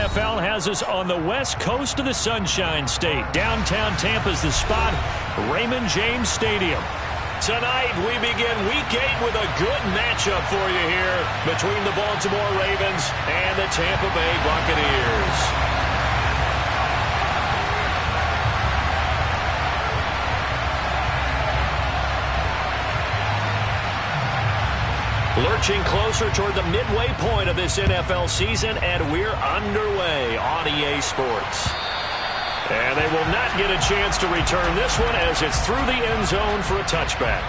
NFL has us on the west coast of the Sunshine State. Downtown Tampa's the spot, Raymond James Stadium. Tonight, we begin Week 8 with a good matchup for you here between the Baltimore Ravens and the Tampa Bay Buccaneers. Lurching closer toward the midway point of this NFL season, and we're underway on EA Sports. And they will not get a chance to return this one as it's through the end zone for a touchback.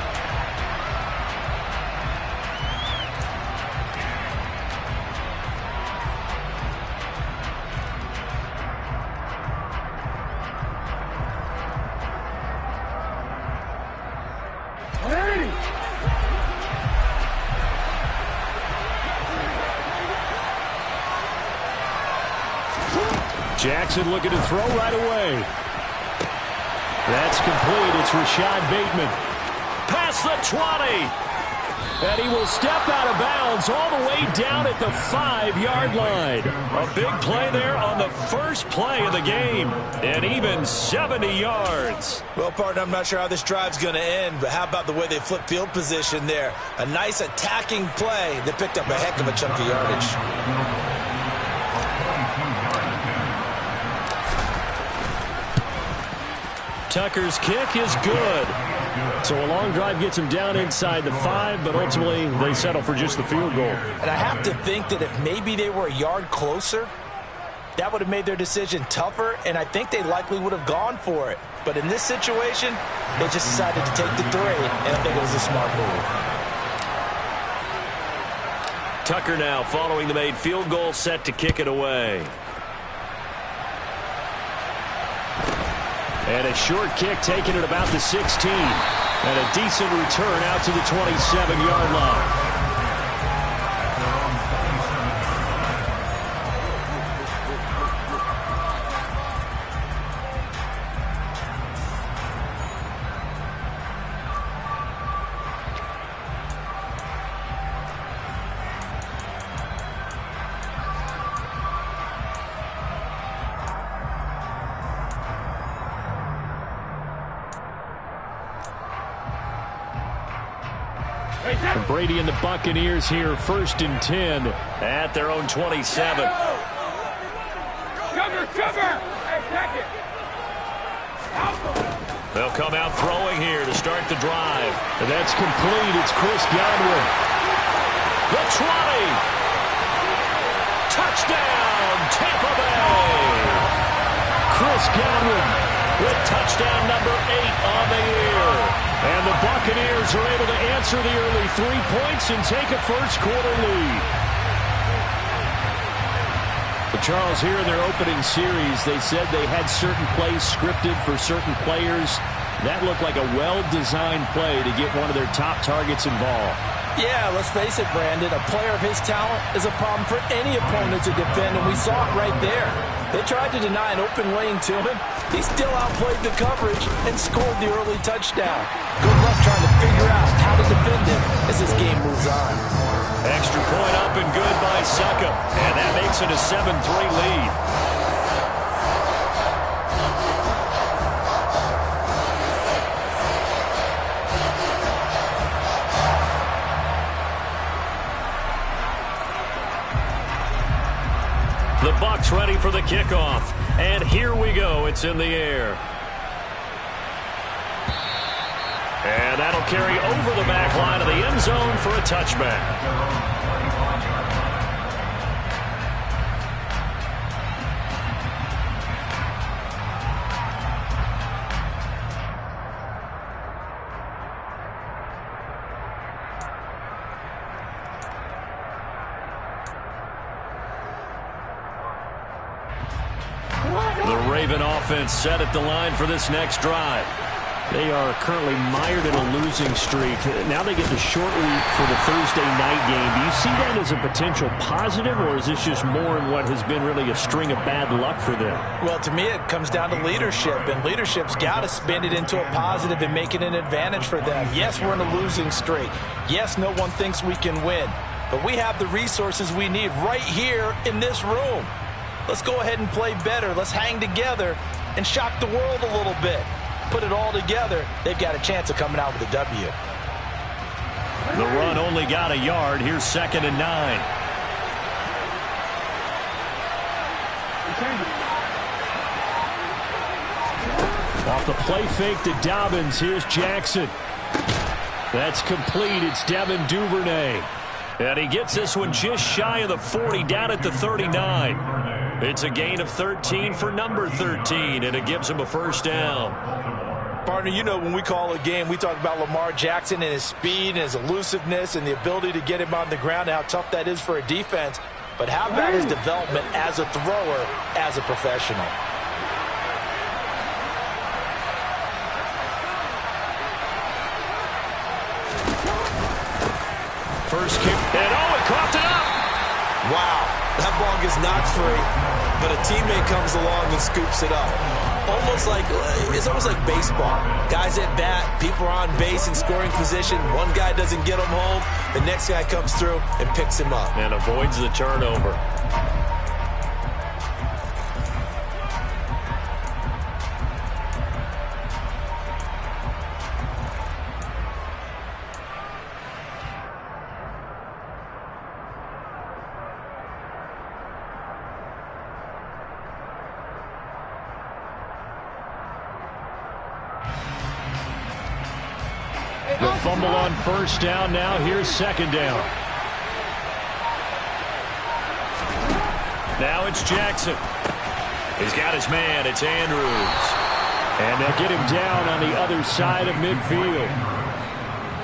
Jackson looking to throw right away. That's complete. It's Rashad Bateman. Past the 20. And he will step out of bounds all the way down at the 5-yard line. A big play there on the first play of the game. And even 70 yards. Well, partner, I'm not sure how this drive's going to end, but how about the way they flip field position there? A nice attacking play that picked up a heck of a chunk of yardage. Tucker's kick is good. So a long drive gets him down inside the 5, but ultimately they settle for just the field goal. And I have to think that if maybe they were a yard closer, that would have made their decision tougher, and I think they likely would have gone for it. But in this situation, they just decided to take the 3, and I think it was a smart move. Tucker now following the made field goal, set to kick it away. And a short kick taken at about the 16. And a decent return out to the 27-yard line. And Brady and the Buccaneers here, 1st and 10 at their own 27. They'll come out throwing here to start the drive. And that's complete. It's Chris Godwin. The 20. Touchdown, Tampa Bay. Chris Godwin with touchdown number 8 on the year. And the Buccaneers are able to answer the early 3 points and take a first-quarter lead. But Charles, here in their opening series, they said they had certain plays scripted for certain players. That looked like a well-designed play to get one of their top targets involved. Yeah, let's face it, Brandon. A player of his talent is a problem for any opponent to defend, and we saw it right there. They tried to deny an open lane to him. He still outplayed the coverage and scored the early touchdown. Good luck trying to figure out how to defend him as this game moves on. Extra point up and good by Succop, and that makes it a 7-3 lead. The Bucs ready for the kickoff. And here we go. It's in the air. And that'll carry over the back line of the end zone for a touchback. The Raven offense set at the line for this next drive. They are currently mired in a losing streak. Now they get the short week for the Thursday night game. Do you see that as a potential positive, or is this just more in what has been really a string of bad luck for them? Well, to me, it comes down to leadership, and leadership's got to spin it into a positive and make it an advantage for them. Yes, we're in a losing streak. Yes, no one thinks we can win, but we have the resources we need right here in this room. let's go ahead and play better. Let's hang together and shock the world a little bit. Put it all together, they've got a chance of coming out with a W. The run only got a yard. Here's 2nd and 9. Off the play fake to Dobbins. Here's Jackson. That's complete. It's Devin Duvernay. And he gets this one just shy of the 40, down at the 39. It's a gain of 13 for number 13, and it gives him a first down. Partner, you know when we call a game, we talk about Lamar Jackson and his speed and his elusiveness and the ability to get him on the ground and how tough that is for a defense. But how about his development as a thrower, as a professional? First kick, and it coughed it up. Wow, that ball gets knocked free, but a teammate comes along and scoops it up. It's almost like baseball. Guys at bat, people are on base in scoring position. One guy doesn't get him home, the next guy comes through and picks him up. And avoids the turnover. The fumble on first down. Now here's 2nd down. Now it's Jackson. He's got his man. It's Andrews. And they'll get him down on the other side of midfield.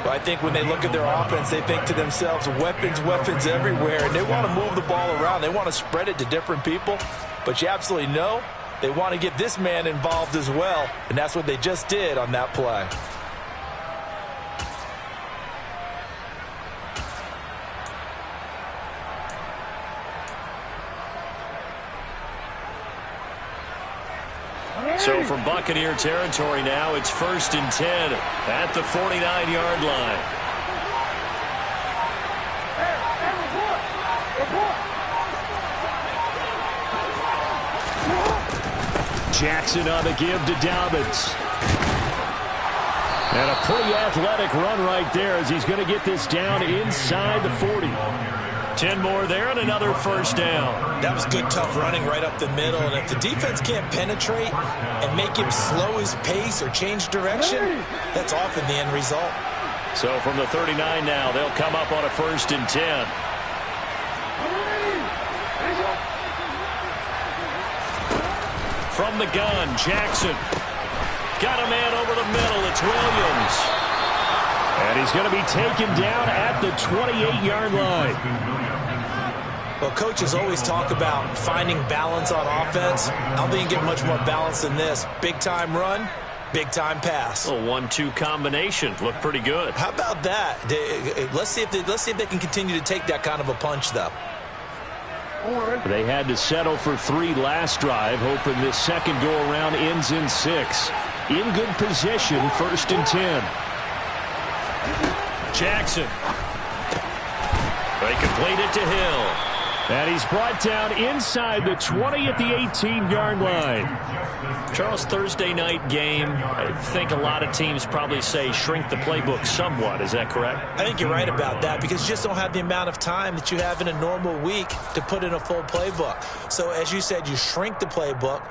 Well, I think when they look at their offense, they think to themselves, weapons, weapons everywhere. And they want to move the ball around. They want to spread it to different people. But you absolutely know they want to get this man involved as well. And that's what they just did on that play. So from Buccaneer territory now, it's 1st and 10 at the 49-yard line. Jackson on the give to Dobbins. And a pretty athletic run right there as he's going to get this down inside the 40. 10 more there and another first down. That was good, tough running right up the middle. And if the defense can't penetrate and make him slow his pace or change direction, that's often the end result. So from the 39 now, they'll come up on a 1st and 10. From the gun, Jackson. Got a man over the middle. It's Williams. And he's going to be taken down at the 28-yard line. Well, coaches always talk about finding balance on offense. I don't think you get much more balance than this. Big-time run, big-time pass. A 1-2 combination. Looked pretty good. How about that? Let's see if they can continue to take that kind of a punch, though. They had to settle for 3 last drive, hoping this second go-around ends in 6. In good position, 1st and 10. Jackson. They complete it to Hill. And he's brought down inside the 20 at the 18-yard line. Charles, Thursday night game, I think a lot of teams probably say shrink the playbook somewhat. Is that correct? I think you're right about that because you just don't have the amount of time that you have in a normal week to put in a full playbook. So as you said, you shrink the playbook,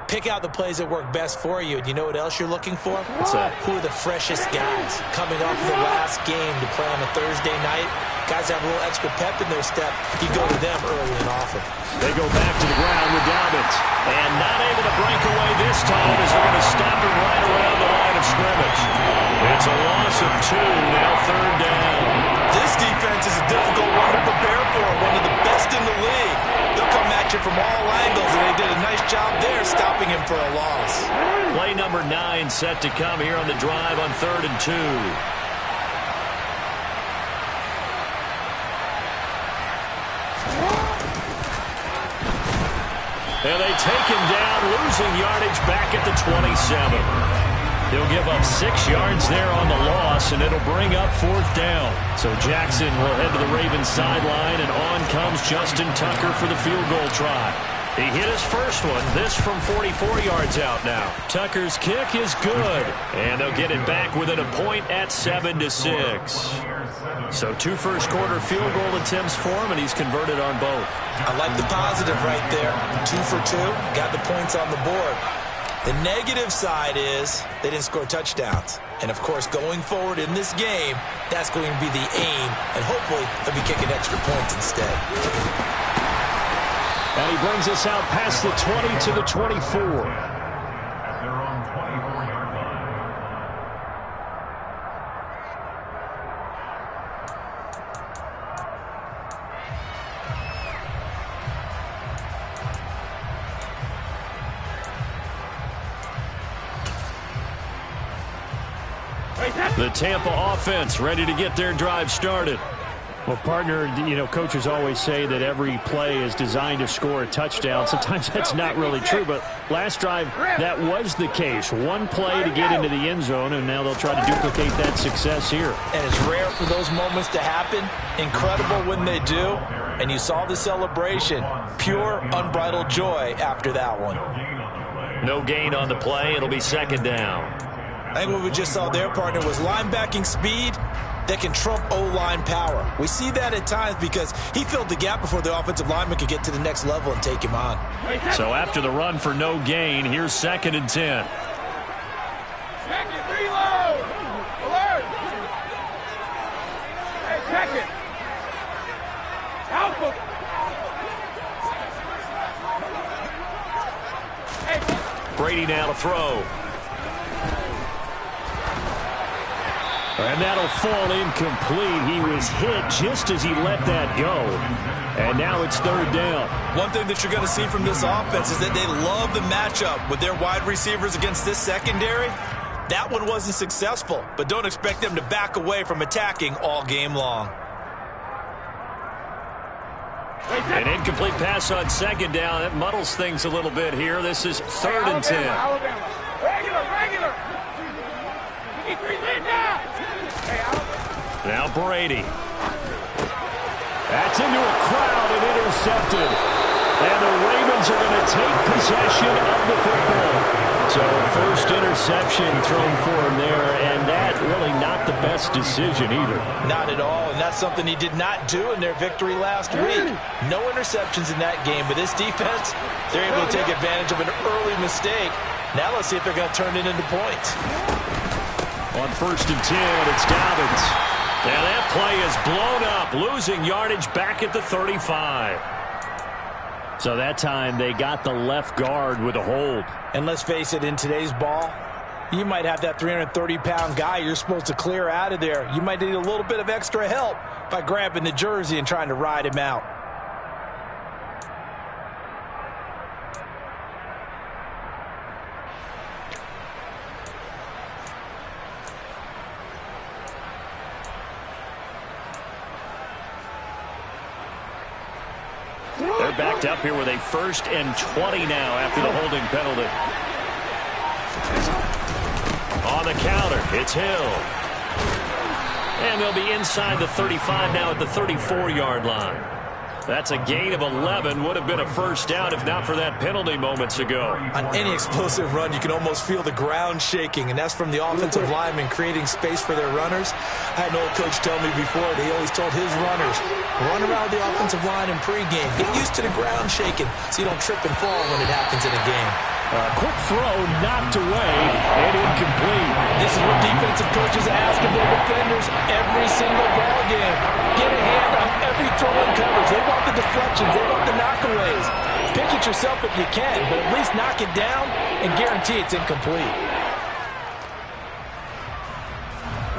pick out the plays that work best for you. And you know what else you're looking for? What's that? Who are the freshest guys coming off the last game to play on a Thursday night? Guys have a little extra pep in their step. You go to them early and often. They go back to the ground with Dobbins. And not able to break away this time as they're going to stop him right around the line of scrimmage. It's a loss of 2, now 3rd down. This defense is a difficult one to prepare for, one of the best in the league. They'll come at you from all angles, and they did a nice job there stopping him for a loss. Play number 9 set to come here on the drive on 3rd and 2. And they take him down, losing yardage back at the 27. They'll give up 6 yards there on the loss, and it'll bring up 4th down. So Jackson will head to the Ravens sideline, and on comes Justin Tucker for the field goal try. He hit his first one. This from 44 yards out now. Tucker's kick is good. And they'll get it back within a point at 7-6. So 2 first-quarter field goal attempts for him, and he's converted on both. I like the positive right there. 2 for 2. Got the points on the board. The negative side is they didn't score touchdowns. And, of course, going forward in this game, that's going to be the aim. And hopefully they'll be kicking extra points instead. And he brings us out past the 20 to the 24. The Tampa offense ready to get their drive started. Well, partner, coaches always say that every play is designed to score a touchdown. Sometimes that's not really true, but last drive, that was the case. One play to get into the end zone, and now they'll try to duplicate that success here. And it's rare for those moments to happen. Incredible when they do. And you saw the celebration. Pure, unbridled joy after that one. No gain on the play. It'll be second down. I think what we just saw there, partner, was linebacking speed that can trump O-line power. We see that at times because he filled the gap before the offensive lineman could get to the next level and take him on. So after the run for no gain, here's 2nd and 10. Check it, reload! Alert! Hey, check it! Alpha! Hey. Brady now to throw. And that'll fall incomplete. He was hit just as he let that go. And now it's 3rd down. One thing that you're going to see from this offense is that they love the matchup with their wide receivers against this secondary. That one wasn't successful, but don't expect them to back away from attacking all game long. An incomplete pass on 2nd down. That muddles things a little bit here. This is 3rd and 10. Alabama. Regular. Now Brady. That's into a crowd and intercepted. And the Ravens are going to take possession of the football. So first interception thrown for him there, and that really not the best decision either. Not at all, and that's something he did not do in their victory last week. No interceptions in that game, but this defense, they're able to take advantage of an early mistake. Now let's see if they're going to turn it into points. On 1st and 10, it's Dobbins. Now that play is blown up, losing yardage back at the 35. So that time they got the left guard with a hold. And let's face it, in today's ball, you might have that 330-pound guy you're supposed to clear out of there. You might need a little bit of extra help by grabbing the jersey and trying to ride him out. They're backed up here with a 1st and 20 now after the holding penalty. On the counter, it's Hill. And they'll be inside the 35 now at the 34-yard line. That's a gain of 11. Would have been a 1st down if not for that penalty moments ago. On any explosive run, you can almost feel the ground shaking, and that's from the offensive linemen creating space for their runners. I had an old coach tell me before, they always told his runners, run around the offensive line in pregame. Get used to the ground shaking so you don't trip and fall when it happens in a game. Quick throw knocked away and incomplete. This is what defensive coaches ask of their defenders every single ball game. Get a hand on every throw in coverage. They want the deflections. They want the knockaways. Pick it yourself if you can, but at least knock it down and guarantee it's incomplete.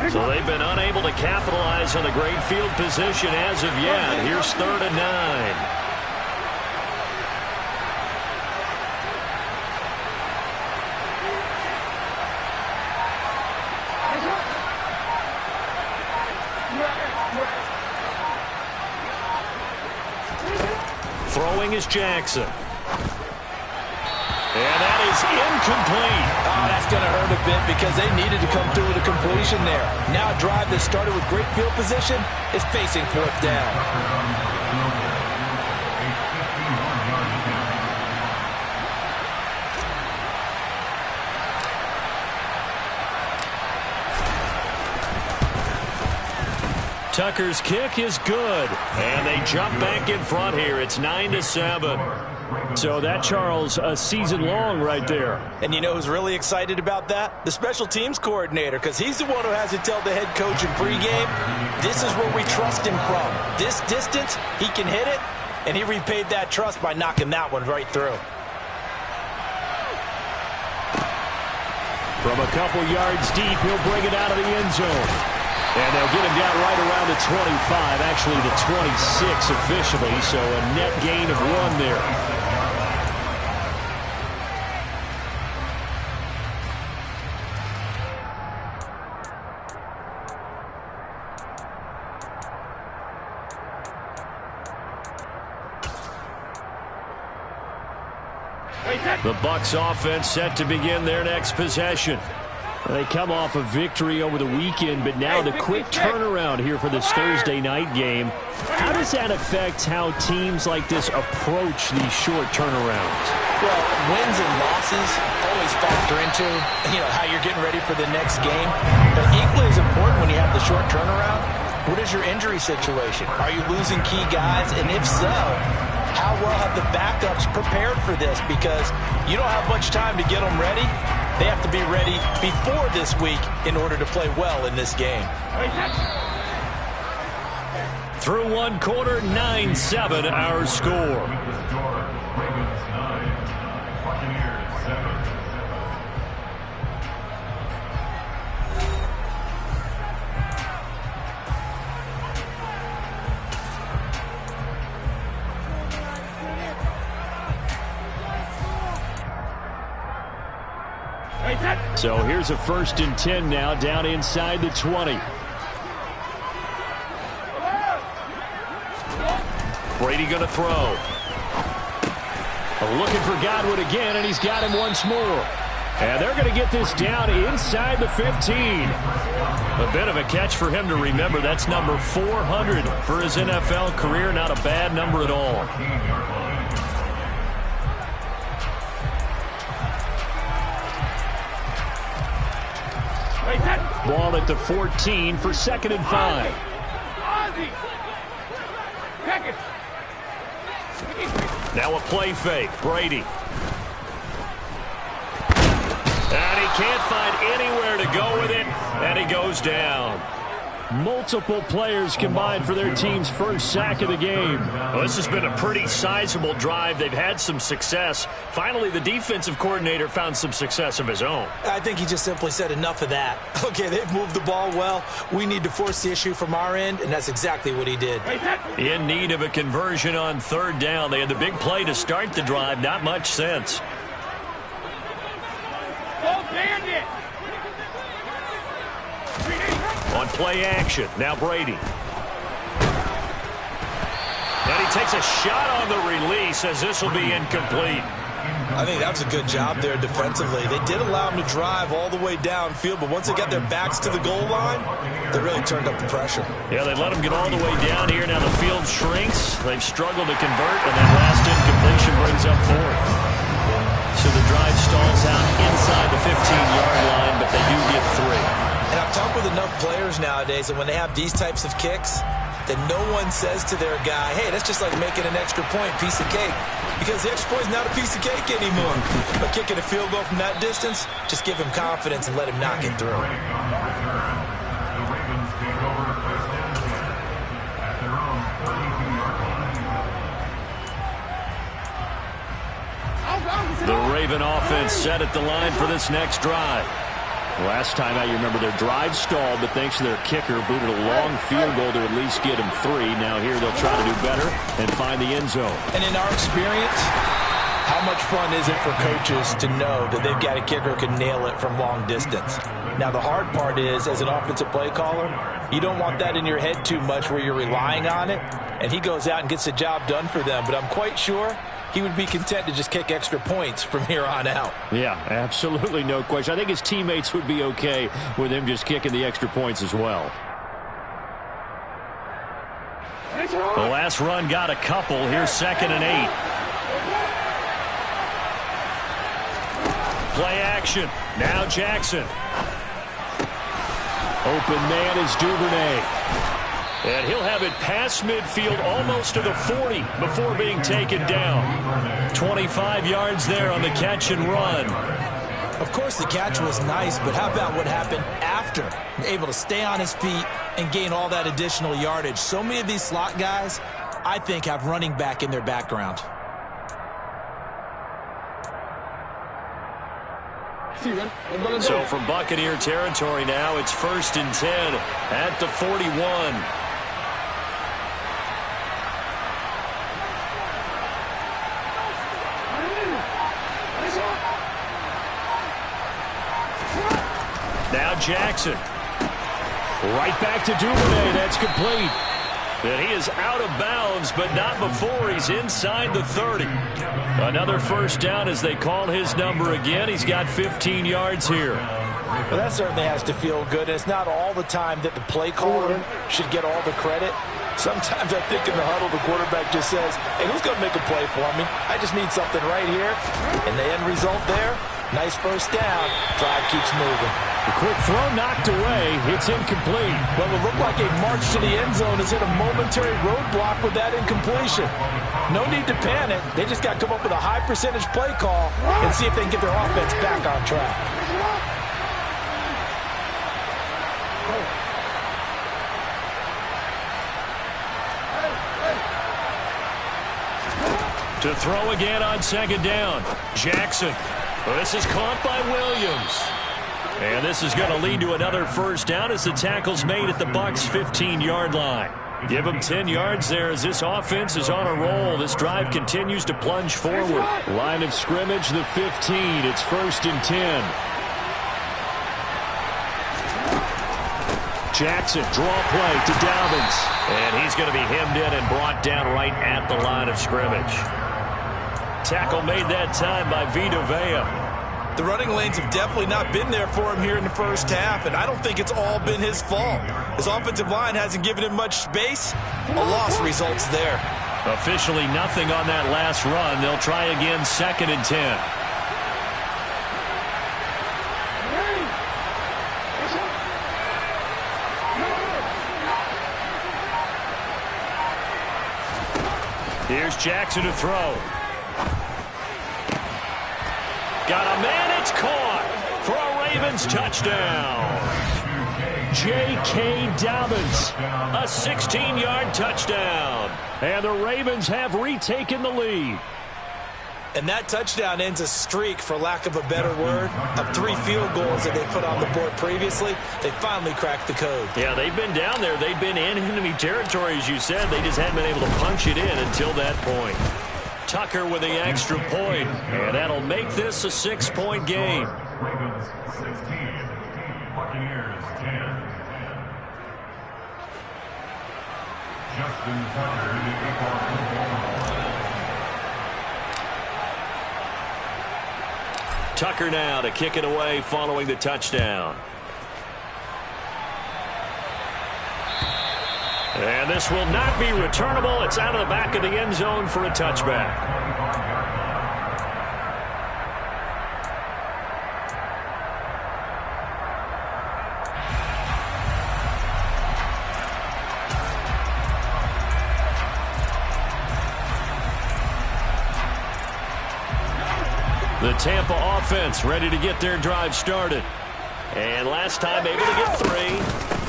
So they've been unable to capitalize on the great field position as of yet. Here's 3rd and 9. Throwing is Jackson. And that is incomplete. Oh, that's going to hurt a bit because they needed to come through with a completion there. Now a drive that started with great field position is facing 4th down. Tucker's kick is good. And they jump back in front here. It's 9-7. So that, Charles, a season long right there. And you know who's really excited about that? The special teams coordinator, because he's the one who has to tell the head coach in pregame, this is where we trust him from. This distance, he can hit it, and he repaid that trust by knocking that one right through. From a couple yards deep, he'll bring it out of the end zone. And they'll get him down right around the 25, actually the 26 officially, so a net gain of 1 there. The Bucs offense set to begin their next possession. They come off a victory over the weekend, but now the quick turnaround here for this Thursday night game. How does that affect how teams like this approach these short turnarounds? Well, wins and losses always factor into, how you're getting ready for the next game. But equally as important when you have the short turnaround, what is your injury situation? Are you losing key guys? And if so, how well have the backups prepared for this? Because you don't have much time to get them ready. They have to be ready before this week in order to play well in this game. Through one quarter, 9-7 our score. So here's a 1st and 10 now, down inside the 20. Brady going to throw. Looking for Godwin again, and he's got him once more. And they're going to get this down inside the 15. A bit of a catch for him to remember. That's number 400 for his NFL career. Not a bad number at all. Ball at the 14 for 2nd and 5. Now a play fake. Brady. And he can't find anywhere to go with it, and he goes down. Multiple players combined for their team's first sack of the game. Well, this has been a pretty sizable drive. They've had some success. Finally, the defensive coordinator found some success of his own. I think he just simply said enough of that. Okay, they've moved the ball well. We need to force the issue from our end, and that's exactly what he did. In need of a conversion on 3rd down. They had the big play to start the drive. Not much sense. On play action, now Brady. And he takes a shot on the release as this will be incomplete. I think that was a good job there defensively. They did allow him to drive all the way downfield, but once they got their backs to the goal line, they really turned up the pressure. Yeah, they let him get all the way down here. Now the field shrinks. They've struggled to convert, and that last incompletion brings up 4th. So the drive stalls out inside the 15-yard line, but they do get 3. And I've talked with enough players nowadays, and when they have these types of kicks, then no one says to their guy, hey, that's just like making an extra point, piece of cake. Because the extra point is not a piece of cake anymore. But kicking a field goal from that distance, just give him confidence and let him knock it through. The Raven offense set at the line for this next drive. Last time out, you remember their drive stalled, but thanks to their kicker, booted a long field goal to at least get them 3. Now here they'll try to do better and find the end zone. And in our experience, how much fun is it for coaches to know that they've got a kicker who can nail it from long distance? Now the hard part is, as an offensive play caller, you don't want that in your head too much where you're relying on it, and he goes out and gets the job done for them. But I'm quite sure he would be content to just kick extra points from here on out. Yeah, absolutely no question. I think his teammates would be okay with him just kicking the extra points as well. The last run got a couple. Here's 2nd and 8. Play action. Now Jackson. Open man is Duvernay. And he'll have it past midfield almost to the 40 before being taken down. 25 yards there on the catch and run. Of course, the catch was nice, but how about what happened after? Able to stay on his feet and gain all that additional yardage. So many of these slot guys, I think, have running back in their background. So from Buccaneer territory now, it's 1st and 10 at the 41. Now Jackson. Right back to Duvernay. That's complete. And he is out of bounds, but not before he's inside the 30. Another first down as they call his number again. He's got 15 yards here. Well, that certainly has to feel good. It's not all the time that the play caller should get all the credit. Sometimes I think in the huddle, the quarterback just says, hey, who's going to make a play for me? I just need something right here. And the end result there, nice first down. Drive keeps moving. The quick throw knocked away. It's incomplete. Well, it looked like a march to the end zone has hit a momentary roadblock with that incompletion. No need to panic. They just got to come up with a high percentage play call and see if they can get their offense back on track. To throw again on 2nd down. Jackson. Well, this is caught by Williams. And this is going to lead to another first down as the tackle's made at the Bucs' 15-yard line. Give them 10 yards there as this offense is on a roll. This drive continues to plunge forward. Line of scrimmage, the 15. It's 1st and 10. Jackson, draw play to Dobbins. And he's going to be hemmed in and brought down right at the line of scrimmage. Tackle made that time by Vita Vea. The running lanes have definitely not been there for him here in the first half, and I don't think it's all been his fault. His offensive line hasn't given him much space. A loss results there. Officially nothing on that last run. They'll try again 2nd and 10. Here's Jackson to throw. Got a man, it's caught for a Ravens touchdown. J.K. Dobbins, a 16-yard touchdown. And the Ravens have retaken the lead. And that touchdown ends a streak, for lack of a better word, of 3 field goals that they put on the board previously. They finally cracked the code. Yeah, they've been down there. They've been in enemy territory, as you said. They just hadn't been able to punch it in until that point. Tucker with the extra point, and that'll make this a 6-point game. Ravens 16, Buccaneers 10. Justin Tucker to kick off the ball. Tucker now to kick it away following the touchdown. And this will not be returnable. It's out of the back of the end zone for a touchback. The Tampa offense ready to get their drive started. And last time able to get 3.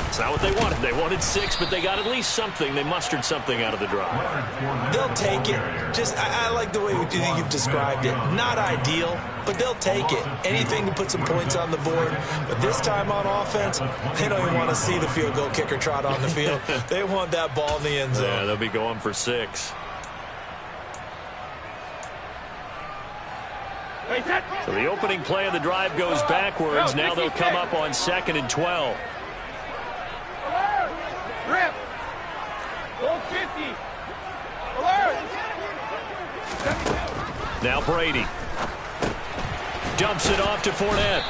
It's not what they wanted. They wanted 6, but they got at least something. They mustered something out of the drive. They'll take it. I like the way you've described it. Not ideal, but they'll take it. Anything to put some points on the board. But this time on offense, they don't even want to see the field goal kicker trot on the field. They want that ball in the end zone. Yeah, they'll be going for 6. So the opening play of the drive goes backwards. Now they'll come up on 2nd and 12. Rip. Go 50. Alert. Now Brady. Dumps it off to Fournette.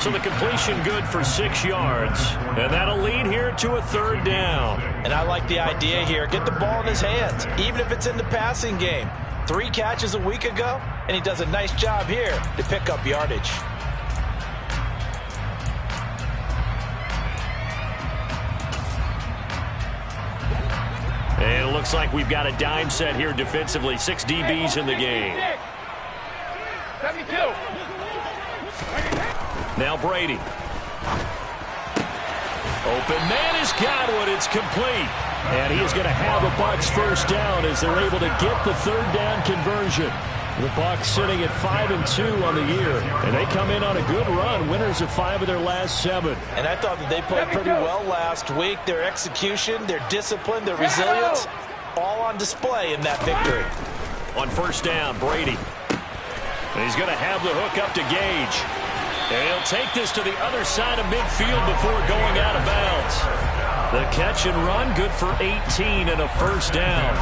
So the completion good for 6 yards. And that'll lead here to a 3rd down. And I like the idea here. Get the ball in his hands, even if it's in the passing game. 3 catches a week ago, and he does a nice job here to pick up yardage. looks like we've got a dime set here defensively. 6 DBs in the game. 72. Now Brady. Open man has got one. It's complete. And he is going to have a Bucs first down as they're able to get the third down conversion. The Bucs sitting at 5-2 on the year, and they come in on a good run, winners of 5 of their last 7. And I thought that they played pretty well last week. Their execution, their discipline, their resilience, all on display in that victory. On first down, Brady. And he's going to have the hook up to Gage. And he'll take this to the other side of midfield before going out of bounds. The catch and run, good for 18 and a first down.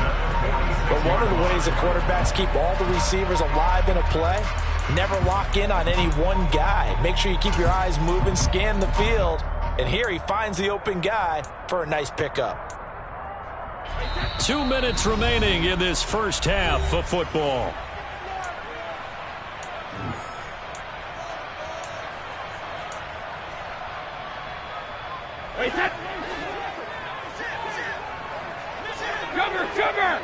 But one of the ways that quarterbacks keep all the receivers alive in a play, never lock in on any one guy. Make sure you keep your eyes moving, scan the field. And here he finds the open guy for a nice pickup. 2 minutes remaining in this first half of football. Wait, set. Cover.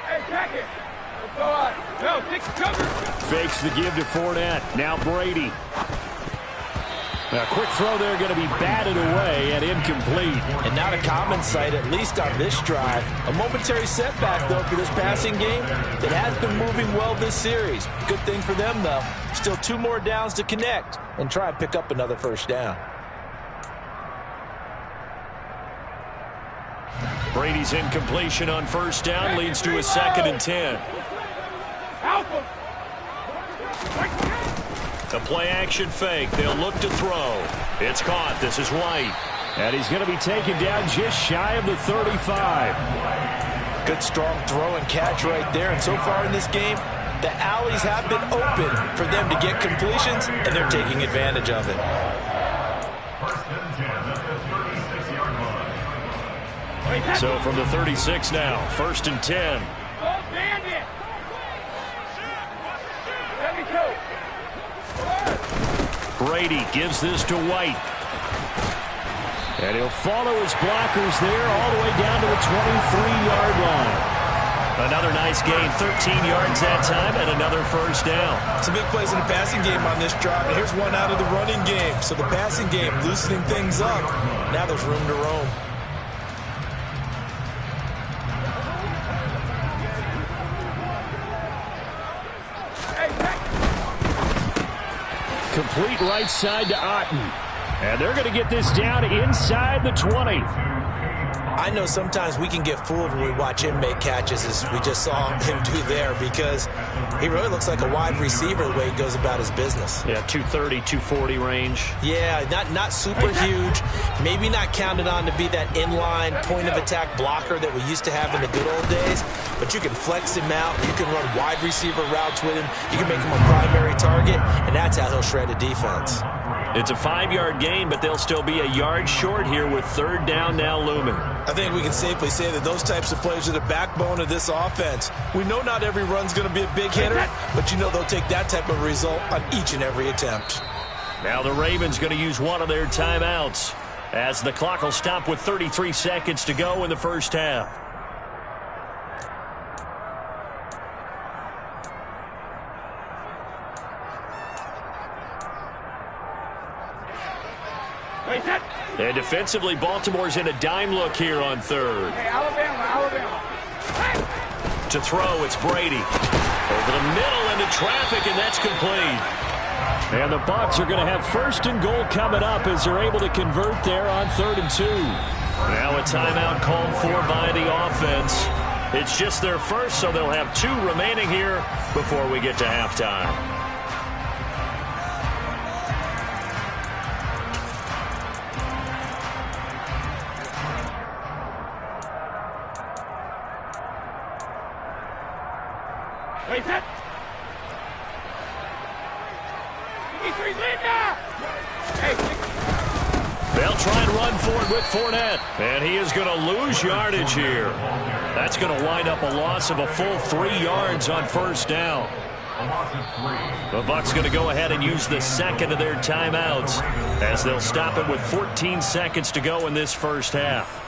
Hey, back it. Let's go on. No, take cover. Fakes the give to Fournette. Now Brady. A quick throw there going to be batted away and incomplete. And not a common sight, at least on this drive. A momentary setback, though, for this passing game that has been moving well this series. Good thing for them, though. Still 2 more downs to connect and try and pick up another first down. Brady's incompletion on first down leads to a 2nd and 10. Help him. The play action fake. They'll look to throw. It's caught. This is White. And he's going to be taken down just shy of the 35. Good strong throw and catch right there. And so far in this game, the alleys have been open for them to get completions, and they're taking advantage of it. So from the 36 now, 1st and 10. Go bandit. 72. Brady gives this to White. And he'll follow his blockers there all the way down to the 23-yard line. Another nice gain, 13 yards that time, and another first down. Some big plays in the passing game on this drive, and here's one out of the running game. So the passing game loosening things up. Now there's room to roam. Complete right side to Otten. And they're going to get this down inside the 20. I know sometimes we can get fooled when we watch him make catches, as we just saw him do there, because he really looks like a wide receiver the way he goes about his business. Yeah, 230, 240 range. Yeah, not super huge. Maybe not counted on to be that inline point-of-attack blocker that we used to have in the good old days, but you can flex him out. You can run wide receiver routes with him. You can make him a primary target, and that's how he'll shred a defense. It's a 5-yard gain, but they'll still be a yard short here with 3rd down now looming. I think we can safely say that those types of plays are the backbone of this offense. We know not every run's going to be a big hitter, but you know they'll take that type of result on each and every attempt. Now the Ravens going to use one of their timeouts as the clock will stop with 33 seconds to go in the first half. And defensively, Baltimore's in a dime look here on 3rd. Hey, Alabama. Hey. To throw, it's Brady. Over the middle into traffic, and that's complete. And the Bucs are going to have 1st and goal coming up as they're able to convert there on 3rd and 2. Now a timeout called for by the offense. It's just their first, so they'll have 2 remaining here before we get to halftime. Wait, set. They'll try and run for it with Fournette. And he is going to lose yardage here. That's going to wind up a loss of a full 3 yards on 1st down. The Bucs going to go ahead and use the 2nd of their timeouts as they'll stop it with 14 seconds to go in this first half.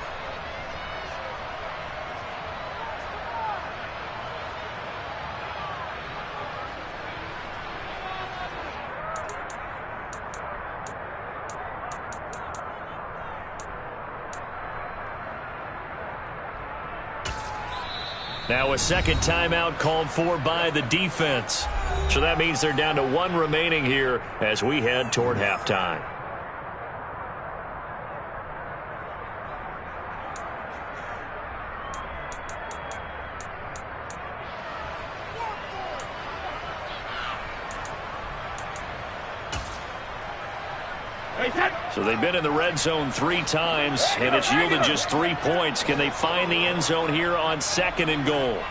Now a second timeout called for by the defense. So that means they're down to 1 remaining here as we head toward halftime. So they've been in the red zone 3 times, and it's yielded just 3 points. Can they find the end zone here on 2nd and goal?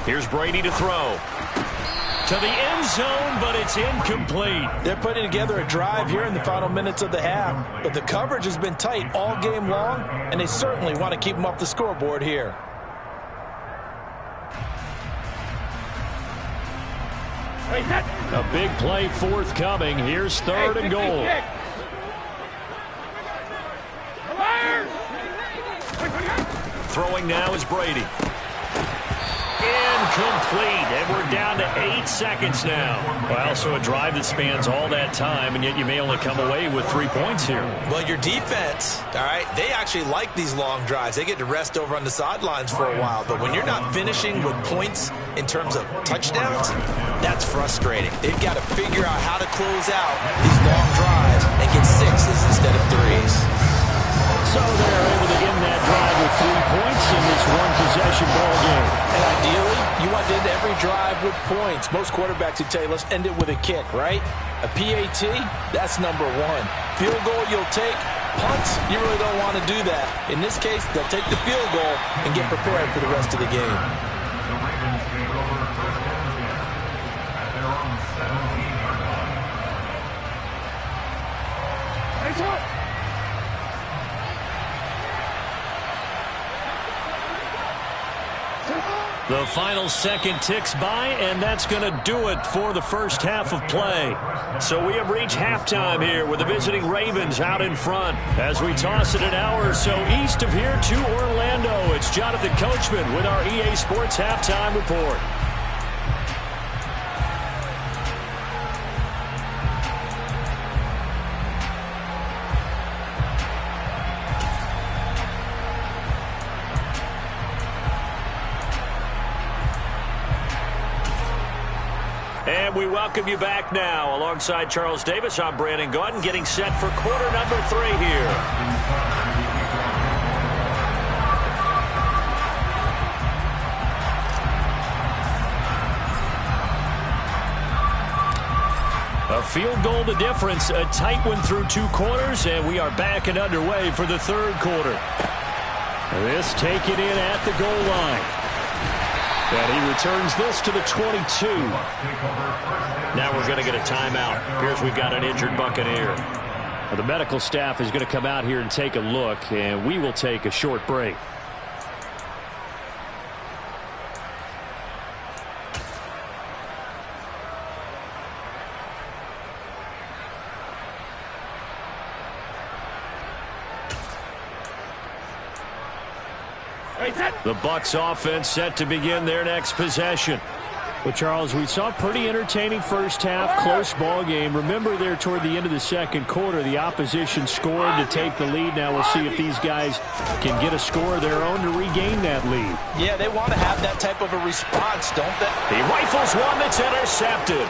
Here's Brady to throw. To the end zone, but it's incomplete. They're putting together a drive here in the final minutes of the half, but the coverage has been tight all game long, and they certainly want to keep them off the scoreboard here. A big play forthcoming. Here's 3rd and goal. Throwing now is Brady. Incomplete, and we're down to 8 seconds now. Well, so a drive that spans all that time, and yet you may only come away with 3 points here. Well, your defense, all right, they actually like these long drives. They get to rest over on the sidelines for a while, but when you're not finishing with points in terms of touchdowns, that's frustrating. They've got to figure out how to close out these long drives and get 6s instead of 3s. So they're able to end that drive with 3 points in this one-possession ball game. And ideally, you want to end every drive with points. Most quarterbacks would tell you, let's end it with a kick, right? A PAT, that's number 1. Field goal you'll take. Punts, you really don't want to do that. In this case, they'll take the field goal and get prepared for the rest of the game. The Ravens take over first down again at their own 17-yard line. Nice up. The final second ticks by, and that's going to do it for the first half of play. So we have reached halftime here with the visiting Ravens out in front. As we toss it an hour or so east of here to Orlando, it's Jonathan Coachman with our EA Sports Halftime Report. And we welcome you back now. Alongside Charles Davis, I'm Brandon Gaudin, getting set for quarter number 3 here. A field goal the difference, a tight one through 2 quarters, and we are back and underway for the 3rd quarter. This taken in at the goal line. And he returns this to the 22. Now we're going to get a timeout. Here's we've got an injured Buccaneer. Well, the medical staff is going to come out here and take a look, and we will take a short break. The Bucs offense set to begin their next possession. Well, Charles, we saw a pretty entertaining first half, close ball game. Remember there toward the end of the 2nd quarter, the opposition scored to take the lead. Now we'll see if these guys can get a score of their own to regain that lead. Yeah, they want to have that type of a response, don't they? He rifles one that's intercepted.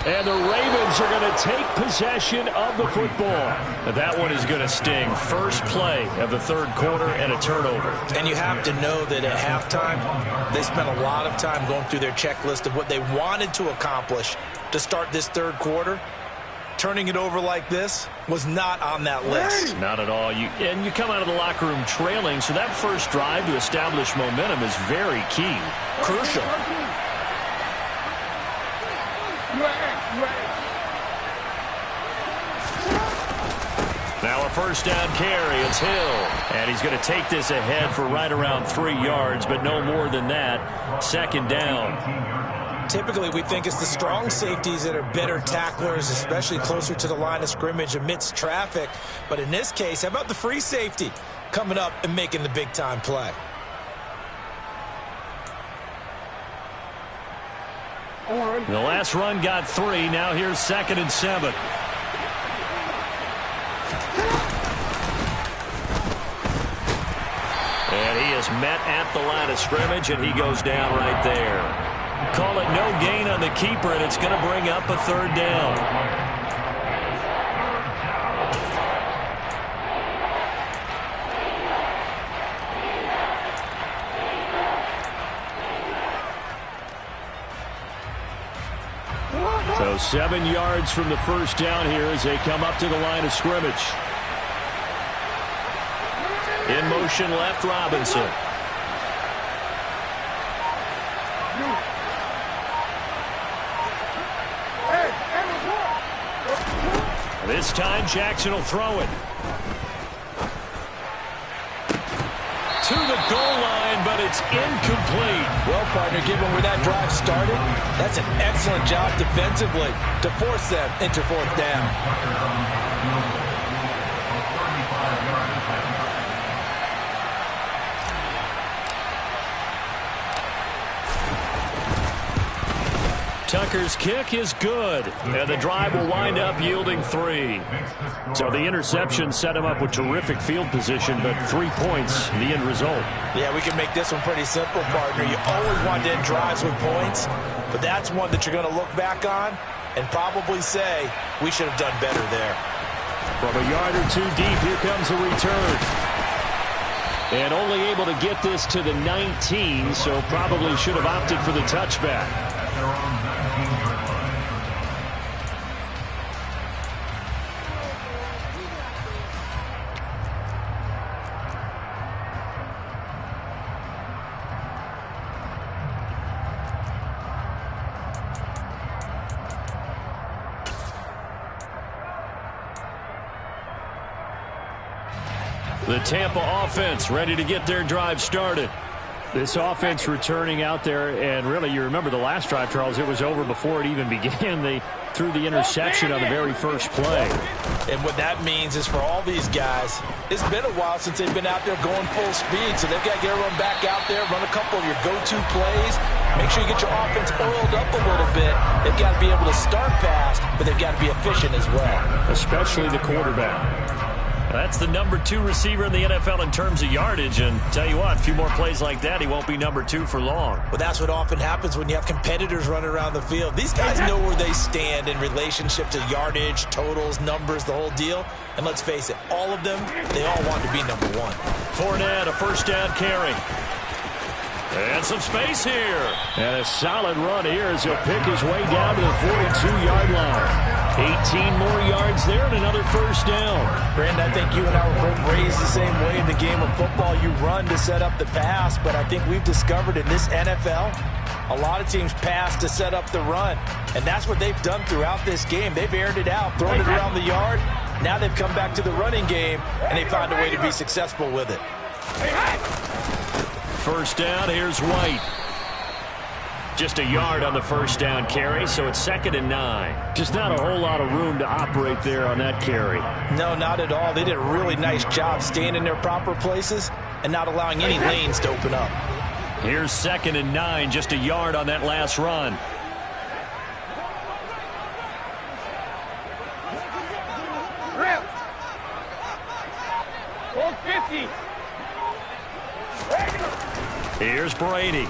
And the Ravens are going to take possession of the football. And that one is going to sting. First play of the 3rd quarter and a turnover. And you have to know that at halftime, they spent a lot of time going through their checklist of what they wanted to accomplish to start this 3rd quarter. Turning it over like this was not on that list. Not at all. You come out of the locker room trailing, so that first drive to establish momentum is very key. Crucial. Now a first down carry. It's Hill. And he's going to take this ahead for right around 3 yards, but no more than that. 2nd down. Typically, we think it's the strong safeties that are better tacklers, especially closer to the line of scrimmage amidst traffic. But in this case, how about the free safety coming up and making the big-time play? The last run got 3. Now here's 2nd and 7. And he is met at the line of scrimmage, and he goes down right there. Call it no gain on the keeper, and it's going to bring up a third down. So 7 yards from the first down here as they come up to the line of scrimmage. In motion left, Robinson. This time Jackson will throw it. To the goal line, but it's incomplete. Well, partner, given where that drive started, that's an excellent job defensively to force them into fourth down. Tucker's kick is good, and the drive will wind up yielding 3. So the interception set him up with terrific field position, but 3 points, the end result. Yeah, we can make this one pretty simple, partner. You always want to end drives with points, but that's one that you're going to look back on and probably say, we should have done better there. From a yard or two deep, here comes a return. And only able to get this to the 19, so probably should have opted for the touchback. The Tampa offense ready to get their drive started. This offense returning out there, and really, you remember the last drive, Charles, it was over before it even began. They threw the interception on the very first play. And what that means is for all these guys, it's been a while since they've been out there going full speed, so they've got to get everyone back out there, run a couple of your go-to plays, make sure you get your offense oiled up a little bit. They've got to be able to start fast, but they've got to be efficient as well. Especially the quarterback. That's the number 2 receiver in the NFL in terms of yardage, and tell you what, a few more plays like that, he won't be number 2 for long. Well, that's what often happens when you have competitors running around the field. These guys know where they stand in relationship to yardage, totals, numbers, the whole deal. And let's face it, all of them, they all want to be number 1. Fournette, a first down carry. And some space here. And a solid run here as he'll pick his way down to the 42-yard line. 18 more yards there and another first down. Brandon, I think you and I were both raised the same way in the game of football. You run to set up the pass, but I think we've discovered in this NFL, a lot of teams pass to set up the run. And that's what they've done throughout this game. They've aired it out, thrown it around the yard. Now they've come back to the running game, and they found a way to be successful with it. First down, here's White. Just a yard on the first down carry, so it's 2nd and 9. Just not a whole lot of room to operate there on that carry. No, not at all. They did a really nice job staying in their proper places and not allowing any lanes to open up. Here's 2nd and 9, just a yard on that last run. Here's Brady.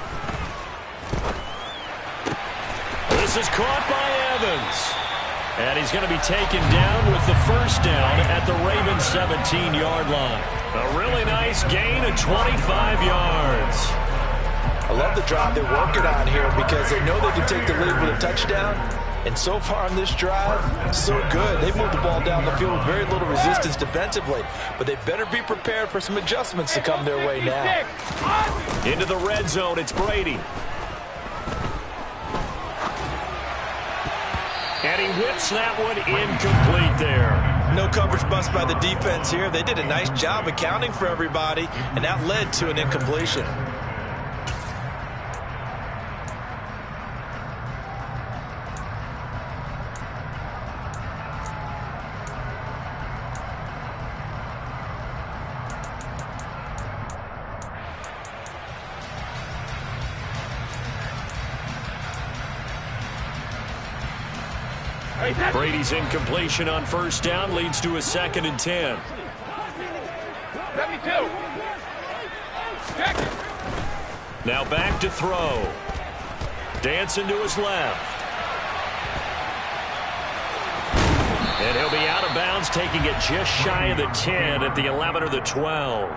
This is caught by Evans. And he's going to be taken down with the first down at the Ravens' 17-yard line. A really nice gain of 25 yards. I love the drive they're working on here because they know they can take the lead with a touchdown. And so far on this drive, so good. They moved the ball down the field with very little resistance defensively. But they better be prepared for some adjustments to come their way now. Into the red zone, it's Brady. And he whips that one incomplete there. No coverage bust by the defense here. They did a nice job accounting for everybody, and that led to an incompletion. Brady's incompletion on first down leads to a 2nd and 10. 72. Check it. Now back to throw. Dancing to his left. And he'll be out of bounds, taking it just shy of the 10 at the 11 or the 12.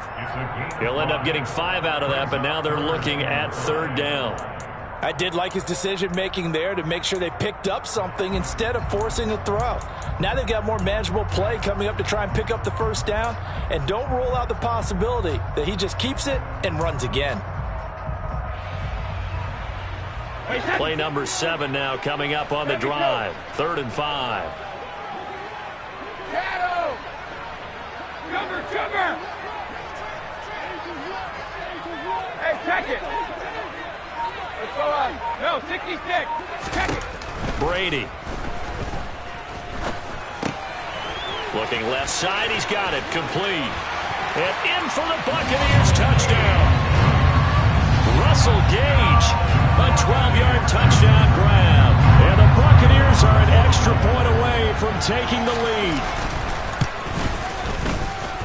He'll end up getting 5 out of that, but now they're looking at third down. I did like his decision-making there to make sure they picked up something instead of forcing a throw. Now they've got more manageable play coming up to try and pick up the first down, and don't rule out the possibility that he just keeps it and runs again. Play number 7 now coming up on the drive. 3rd and 5. Shadow. Cover. Hey, check it. Let's go on. No, 66. Check it. Brady. Looking left side. He's got it. Complete. And in for the Buccaneers touchdown. Russell Gage. A 12-yard touchdown grab. And the Buccaneers are an extra point away from taking the lead.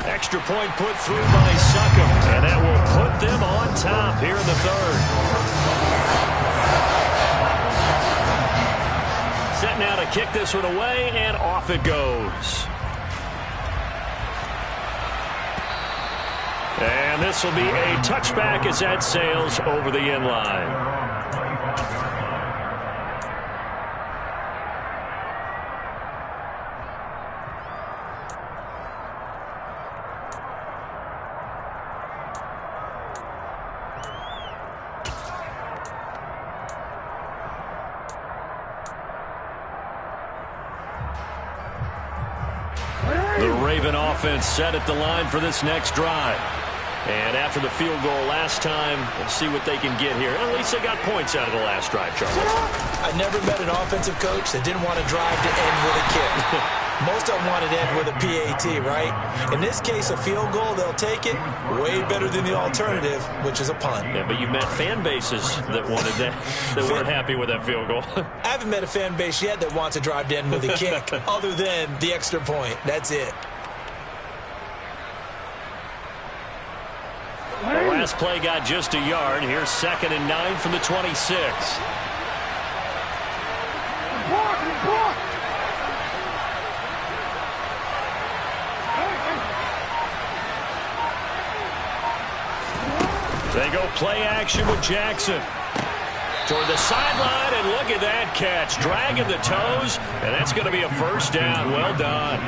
Extra point put through by Succop. And that will put them on top here in the 3rd. Set now to kick this one away, and off it goes. And this will be a touchback as that sails over the end line. The Raven offense set at the line for this next drive. And after the field goal last time, let's see what they can get here. At least they got points out of the last drive, Charles. I never met an offensive coach that didn't want to drive to end with a kick. Most of them wanted to end with a PAT, right? In this case, a field goal, they'll take it way better than the alternative, which is a punt. Yeah, but you met fan bases that wanted that, that weren't happy with that field goal. I haven't met a fan base yet that wants to drive to end with a kick other than the extra point. That's it. The last play got just a yard. Here's 2nd and 9 from the 26. They go play action with Jackson. Toward the sideline, and look at that catch. Dragging the toes, and that's going to be a first down. Well done.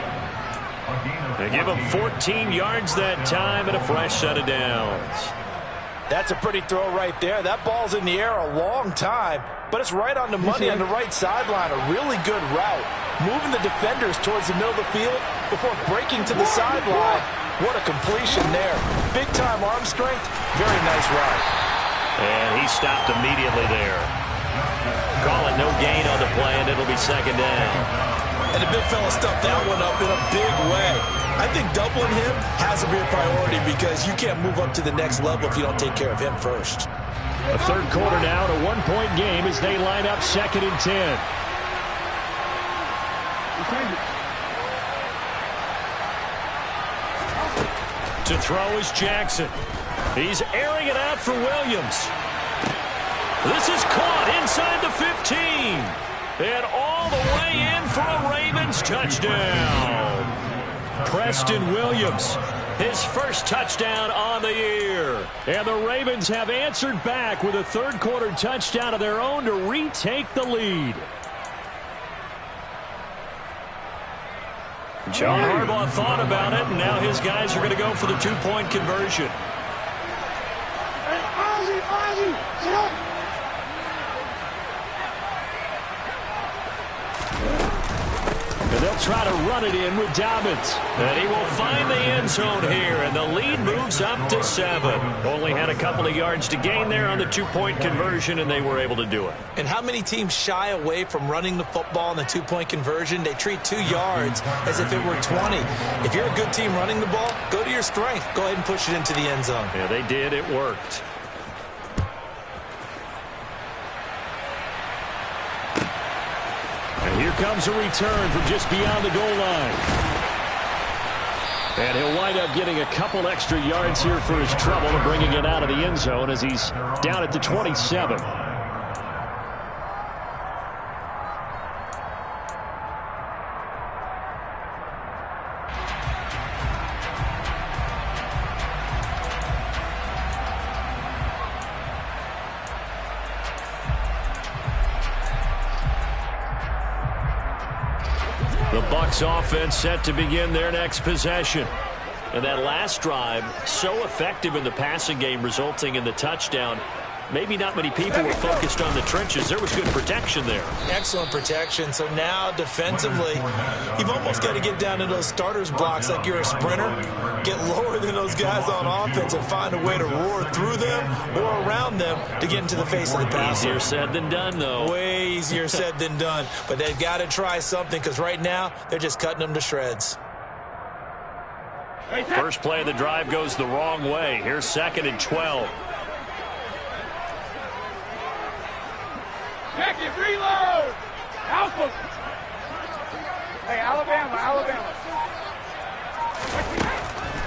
They give him 14 yards that time and a fresh set of downs. That's a pretty throw right there. That ball's in the air a long time, but it's right on the money on the right sideline. A really good route. Moving the defenders towards the middle of the field before breaking to the sideline. What a completion there. Big-time arm strength. Very nice route. And he stopped immediately there. Call it no gain on the play, and it'll be 2nd down. And the big fella stuffed that one up in a big way. I think doubling him has to be a priority because you can't move up to the next level if you don't take care of him first. A 3rd quarter now, a 1-point game as they line up 2nd and 10. To throw is Jackson. He's airing it out for Williams. This is caught inside the 15. And all the way in for a Ravens touchdown. Preston Williams, his first touchdown on the year. And the Ravens have answered back with a 3rd quarter touchdown of their own to retake the lead. John Harbaugh thought about it, and now his guys are going to go for the 2-point conversion. And they'll try to run it in with Dobbins. And he will find the end zone here, and the lead moves up to 7. Only had a couple of yards to gain there on the 2-point conversion, and they were able to do it. And how many teams shy away from running the football in the 2-point conversion? They treat 2 yards as if it were 20. If you're a good team running the ball, go to your strength. Go ahead and push it into the end zone. Yeah, they did. It worked. And here comes a return from just beyond the goal line. And he'll wind up getting a couple extra yards here for his trouble and bringing it out of the end zone as he's down at the 27. The Bucs offense set to begin their next possession. And that last drive, so effective in the passing game, resulting in the touchdown. Maybe not many people were focused on the trenches. There was good protection there. Excellent protection. So now defensively, you've almost got to get down to those starters blocks like you're a sprinter. Get lower than those guys on offense and find a way to roar through them or around them to get into the face of the passer. Easier said than done, though. Way easier said than done. But they've got to try something because right now they're just cutting them to shreds. First play of the drive goes the wrong way. Here's 2nd and 12. Check it, reload! Alpha! Hey, Alabama.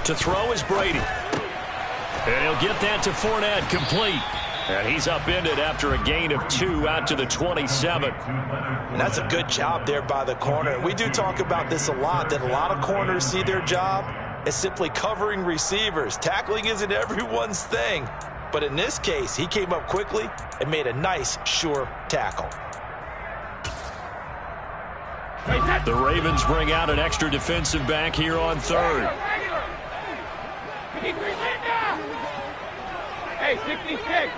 To throw is Brady. And he'll get that to Fournette, complete. And he's upended after a gain of 2 out to the 27. And that's a good job there by the corner. We do talk about this a lot, that a lot of corners see their job as simply covering receivers. Tackling isn't everyone's thing. But in this case, he came up quickly and made a nice, sure tackle. The Ravens bring out an extra defensive back here on 3rd. Hey, 66.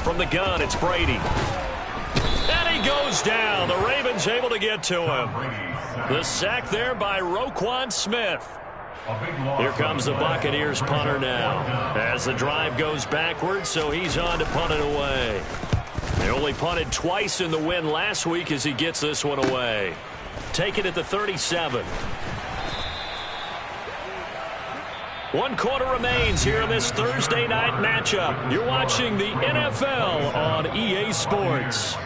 From the gun, it's Brady. And he goes down. The Ravens able to get to him. The sack there by Roquan Smith. Here comes the Buccaneers punter now. As the drive goes backwards, so he's on to punt it away. They only punted twice in the win last week as he gets this one away. Take it at the 37. 1 quarter remains here in this Thursday night matchup. You're watching the NFL on EA Sports.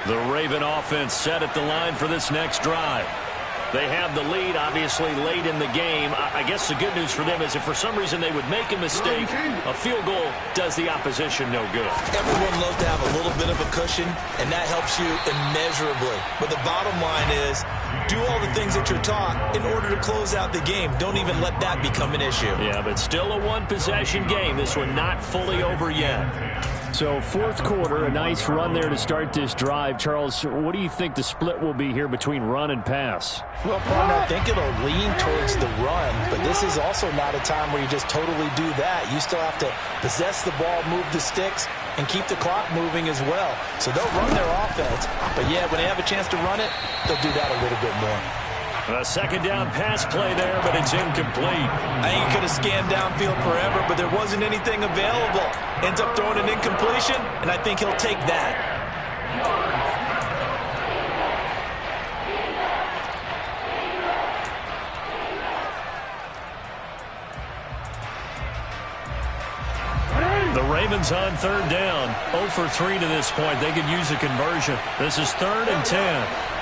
The Raven offense set at the line for this next drive. They have the lead, obviously, late in the game. I guess the good news for them is if for some reason they would make a mistake, a field goal does the opposition no good. Everyone loves to have a little bit of a cushion, and that helps you immeasurably. But the bottom line is, do all the things that you're taught in order to close out the game. Don't even let that become an issue. Yeah, but still a one-possession game. This one not fully over yet. So 4th quarter, a nice run there to start this drive. Charles, what do you think the split will be here between run and pass? Well, partner, I think it'll lean towards the run, but this is also not a time where you just totally do that. You still have to possess the ball, move the sticks, and keep the clock moving as well. So they'll run their offense, but yeah, when they have a chance to run it, they'll do that a little bit more. A 2nd down pass play there, but it's incomplete. I think he could have scanned downfield forever, but there wasn't anything available. Ends up throwing an incompletion, and I think he'll take that. The Ravens on 3rd down. 0 for 3 to this point. They could use a conversion. This is 3rd and 10.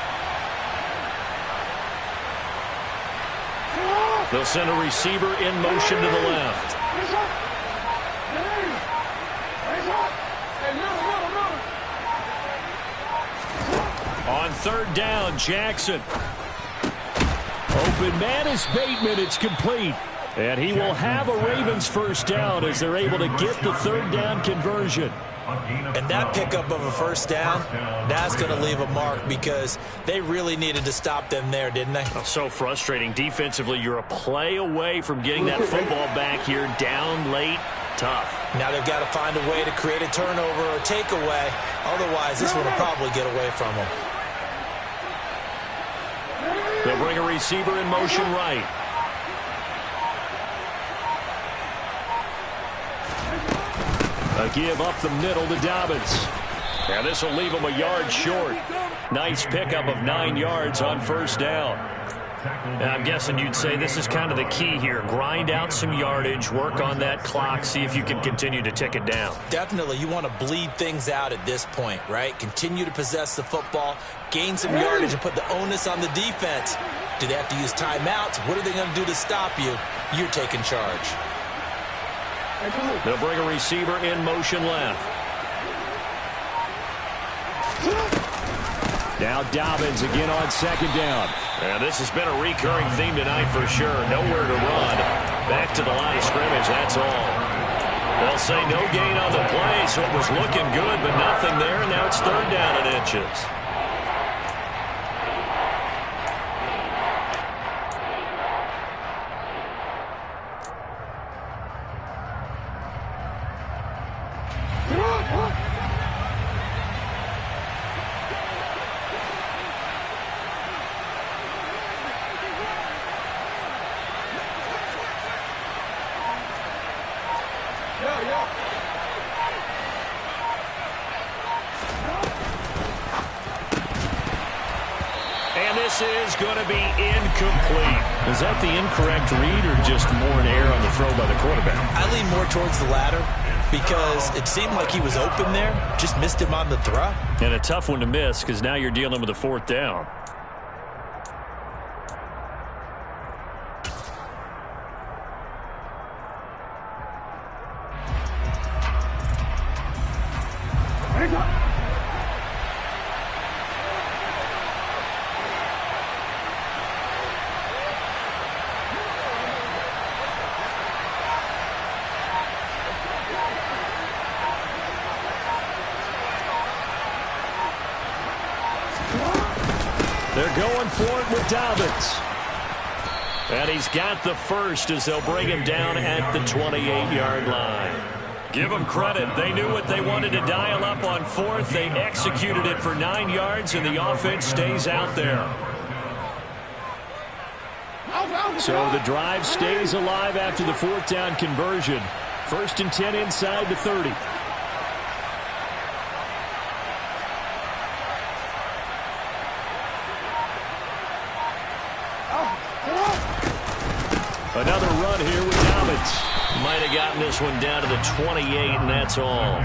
They'll send a receiver in motion to the left. On 3rd down, Jackson. Open man is Bateman. It's complete. And he will have a Ravens first down as they're able to get the 3rd down conversion. And that pickup of a first down, that's going to leave a mark because they really needed to stop them there, didn't they? So frustrating. Defensively, you're a play away from getting that football back here down late. Tough. Now they've got to find a way to create a turnover or takeaway. Otherwise, this one will probably get away from them. They'll bring a receiver in motion right. A give up the middle to Dobbins. And this will leave him a yard short. Nice pickup of 9 yards on first down. And I'm guessing you'd say this is kind of the key here. Grind out some yardage, work on that clock, see if you can continue to tick it down. Definitely, you want to bleed things out at this point, right? Continue to possess the football, gain some yardage, and put the onus on the defense. Do they have to use timeouts? What are they going to do to stop you? You're taking charge. They'll bring a receiver in motion left. Now Dobbins again on second down. And this has been a recurring theme tonight for sure. Nowhere to run. Back to the line of scrimmage, that's all. They'll say no gain on the play, so it was looking good, but nothing there. Now it's third down and inches. This is going to be incomplete. Is that the incorrect read or just more an error on the throw by the quarterback? I lean more towards the latter because it seemed like he was open there, just missed him on the throw. And a tough one to miss because now you're dealing with a fourth down. They're going for it with Dobbins. And he's got the first as they'll bring him down at the 28-yard line. Give them credit. They knew what they wanted to dial up on fourth. They executed it for 9 yards, and the offense stays out there. So the drive stays alive after the fourth down conversion. 1st and 10 inside the 30. Another run here with Dobbins. Might have gotten this one down to the 28, and that's all.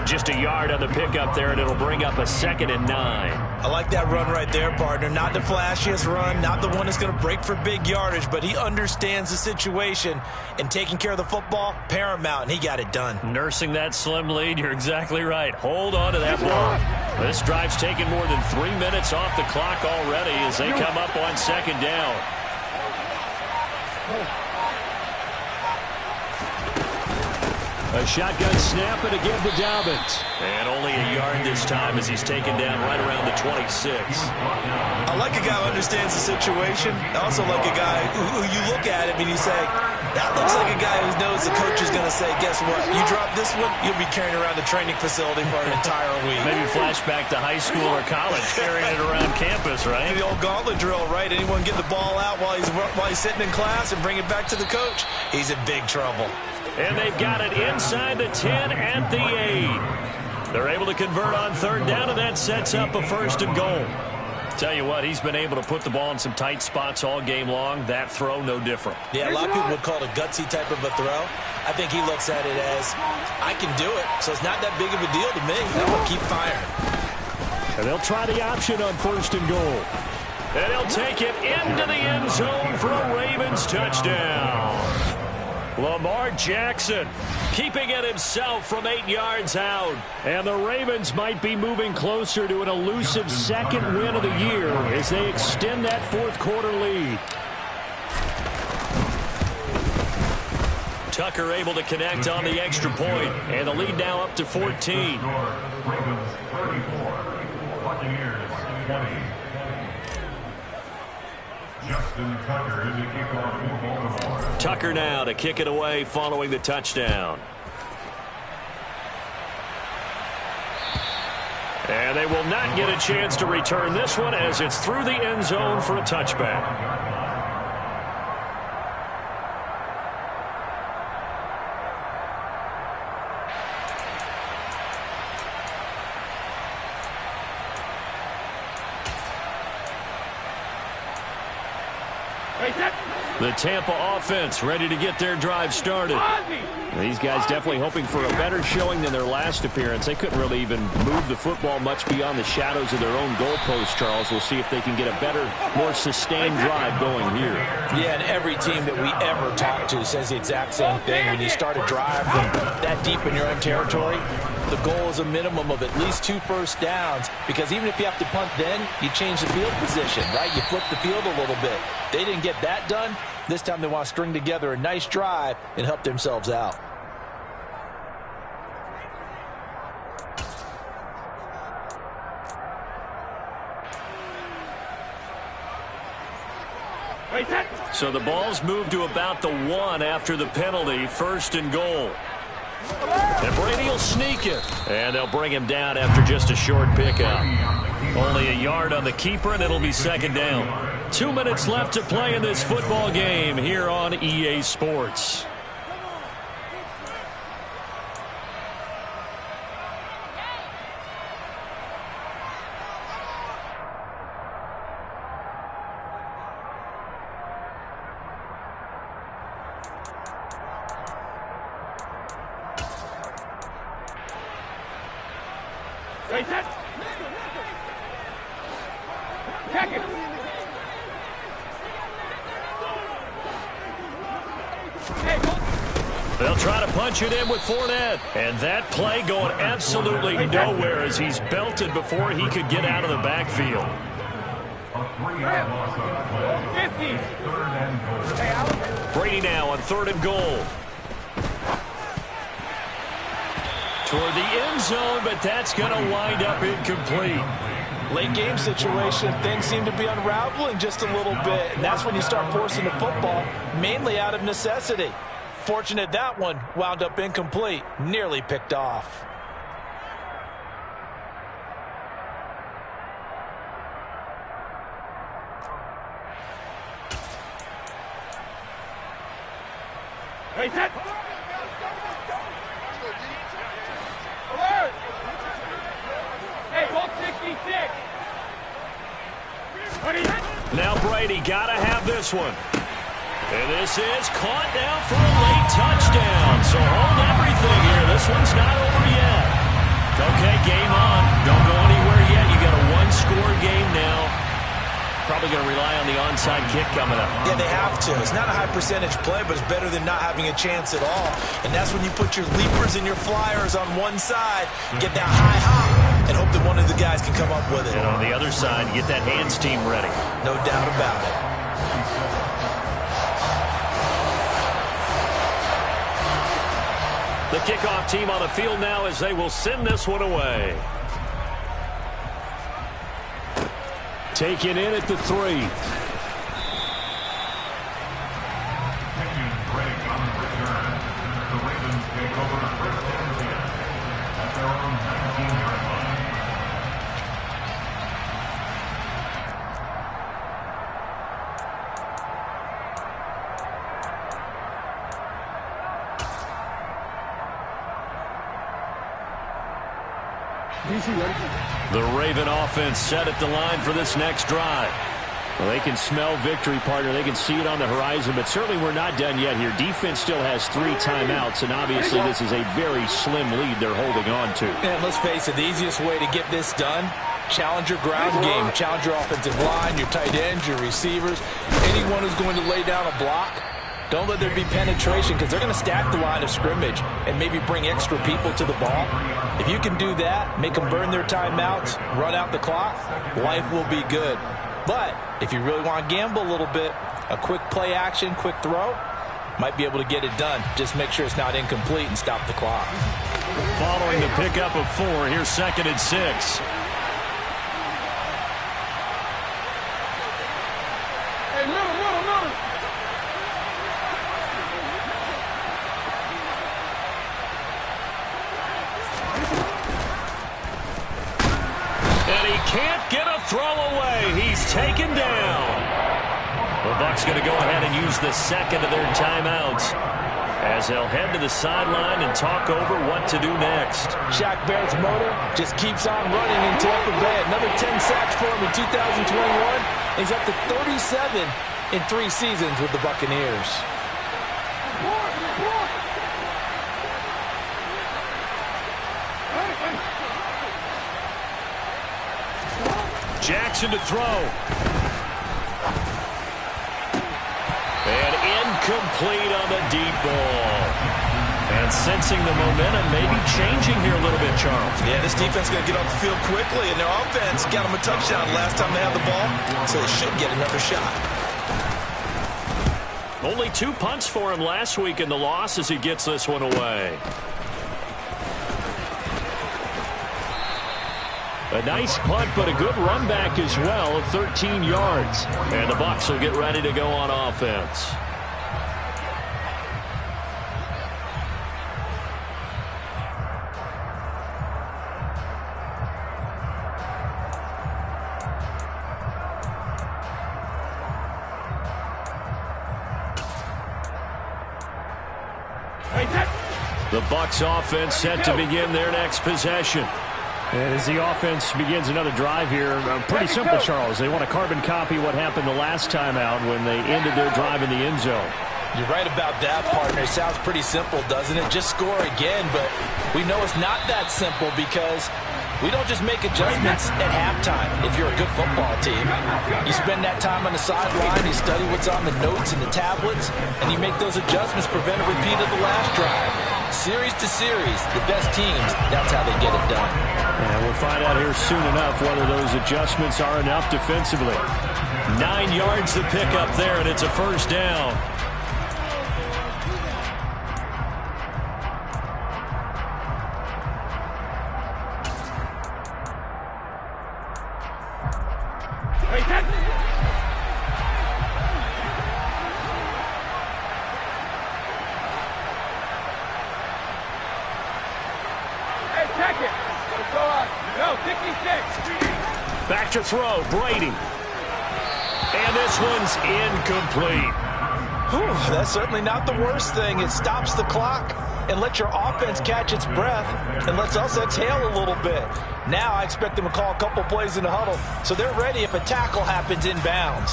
Just a yard on the pickup there, and it'll bring up a 2nd and 9. I like that run right there, partner. Not the flashiest run, not the one that's going to break for big yardage, but he understands the situation, and taking care of the football, paramount, and he got it done. Nursing that slim lead, you're exactly right. Hold on to that ball. This drive's taken more than 3 minutes off the clock already as they come up on 2nd down. A shotgun snap and again to Dobbins. And only a yard this time as he's taken down right around the 26. I like a guy who understands the situation. I also like a guy who you look at him and you say, that looks like a guy who knows the coach is going to say, guess what? You drop this one, you'll be carrying around the training facility for an entire week. Maybe flashback to high school or college, carrying it around campus, right? The old gauntlet drill, right? Anyone get the ball out while he's sitting in class and bring it back to the coach? He's in big trouble. And they've got it inside the 10 at the 8. They're able to convert on 3rd down, and that sets up a 1st and goal. Tell you what, he's been able to put the ball in some tight spots all game long. That throw, no different. Yeah, a lot of people would call it a gutsy type of a throw. I think he looks at it as, I can do it, so it's not that big of a deal to me. I'm going to keep firing. And they'll try the option on 1st and goal. And he'll take it into the end zone for a Ravens touchdown. Lamar Jackson keeping it himself from 8 yards out. And the Ravens might be moving closer to an elusive 2nd win of the year as they extend that 4th quarter lead. Tucker able to connect on the extra point, and the lead now up to 14. Ravens 34, Buccaneers 20. Justin Tucker is a kickoff for Baltimore. Tucker now to kick it away following the touchdown. And they will not get a chance to return this one as it's through the end zone for a touchback. The Tampa offense ready to get their drive started. These guys definitely hoping for a better showing than their last appearance. They couldn't really even move the football much beyond the shadows of their own goalpost, Charles. We'll see if they can get a better, more sustained drive going here. Yeah, and every team that we ever talk to says the exact same thing. When you start a drive from that deep in your own territory, the goal is a minimum of at least 2 first downs, because even if you have to punt then, you change the field position, right? You flip the field a little bit. They didn't get that done. This time they want to string together a nice drive and help themselves out. So the ball's moved to about the 1 after the penalty, 1st and goal. And Brady will sneak it. And they'll bring him down after just a short pickup. Only a yard on the keeper, and it'll be 2nd down. 2 minutes left to play in this football game here on EA Sports. They'll try to punch it in with Fournette. And that play going absolutely nowhere as he's belted before he could get out of the backfield. Brady now on 3rd and goal. Toward the end zone, but that's going to wind up incomplete. Late game situation, things seem to be unraveling just a little bit, and that's when you start forcing the football, mainly out of necessity. Fortunate that one wound up incomplete, nearly picked off. Now Brady got to have this one. And this is caught down for a late touchdown. So hold everything here. This one's not over yet. Okay, game on. Don't go anywhere yet. You got a 1-score game now. Probably going to rely on the onside kick coming up. Yeah, they have to. It's not a high percentage play, but it's better than not having a chance at all. And that's when you put your leapers and your flyers on one side, get that high hop, and hope that one of the guys can come up with it. And on the other side, get that hands team ready. No doubt about it. The kickoff team on the field now as they will send this one away. Taken in at the 3. Taking break on the return. The Ravens take over 1st and 10 at their own 19-yard line. The Raven offense set at the line for this next drive. Well, they can smell victory, partner. They can see it on the horizon, but certainly we're not done yet here. Defense still has 3 timeouts, and obviously this is a very slim lead they're holding on to. And let's face it, the easiest way to get this done, challenge your ground game. Challenge your offensive line, your tight ends, your receivers, anyone who's going to lay down a block. Don't let there be penetration, because they're going to stack the line of scrimmage and maybe bring extra people to the ball. If you can do that, make them burn their timeouts, run out the clock, life will be good. But if you really want to gamble a little bit, a quick play action, quick throw, might be able to get it done. Just make sure it's not incomplete and stop the clock. Following the pickup of 4, here's 2nd and 6. going to go ahead and use the second of their timeouts, as they'll head to the sideline and talk over what to do next. Shaq Barrett's motor just keeps on running in Tampa Bay. Another 10 sacks for him in 2021. He's up to 37 in 3 seasons with the Buccaneers. Jackson to throw. And incomplete on the deep ball. And sensing the momentum maybe changing here a little bit, Charles. Yeah, this defense is going to get off the field quickly, and their offense got them a touchdown last time they had the ball, so they should get another shot. Only 2 punts for him last week in the loss as he gets this one away. A nice punt, but a good run back as well of 13 yards. And the Bucs will get ready to go on offense. The Bucs offense set to begin their next possession. And as the offense begins another drive here, pretty simple, Charles. They want to carbon copy what happened the last time out when they ended their drive in the end zone. You're right about that, partner. It sounds pretty simple, doesn't it? Just score again, but we know it's not that simple because we don't just make adjustments at halftime if you're a good football team. You spend that time on the sideline, you study what's on the notes and the tablets, and you make those adjustments, prevent a repeat of the last drive. Series to series, the best teams, that's how they get it done. And we'll find out here soon enough whether those adjustments are enough defensively. 9 yards to pick up there, and it's a first down. Back to throw, Brady. And this one's incomplete. Whew, that's certainly not the worst thing. It stops the clock and lets your offense catch its breath and lets us exhale a little bit. Now I expect them to call a couple plays in the huddle so they're ready if a tackle happens inbounds.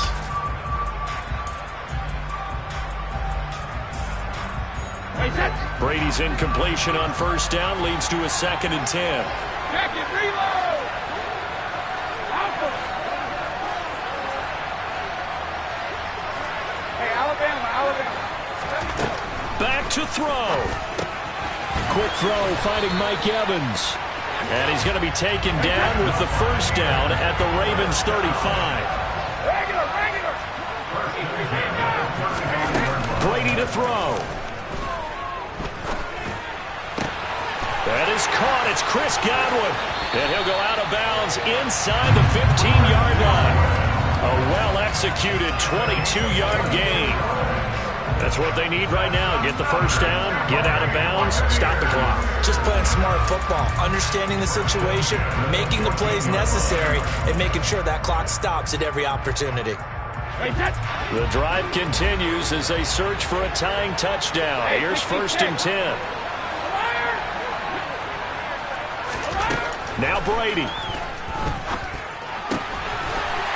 Brady's incompletion on first down leads to a 2nd and 10. Check it, reload! Hey, Alabama. Back to throw. Quick throw, finding Mike Evans. And he's going to be taken down with the first down at the Ravens 35. Brady to throw. That is caught. It's Chris Godwin. And he'll go out of bounds inside the 15-yard line. A well-executed 22-yard gain. That's what they need right now. Get the first down, get out of bounds, stop the clock. Just playing smart football, understanding the situation, making the plays necessary, and making sure that clock stops at every opportunity. The drive continues as they search for a tying touchdown. Here's 1st and 10. Now Brady.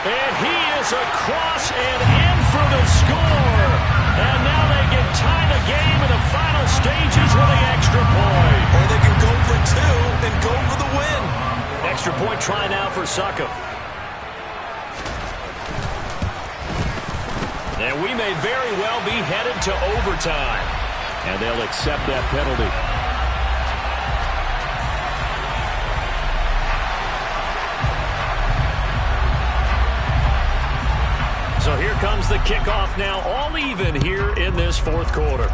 And he is across and in for the score. And now they can tie the game in the final stages with the extra point. Or they can go for 2 and go for the win. Extra point try now for Succop. And we may very well be headed to overtime. And they'll accept that penalty. So here comes the kickoff now, all even here in this 4th quarter.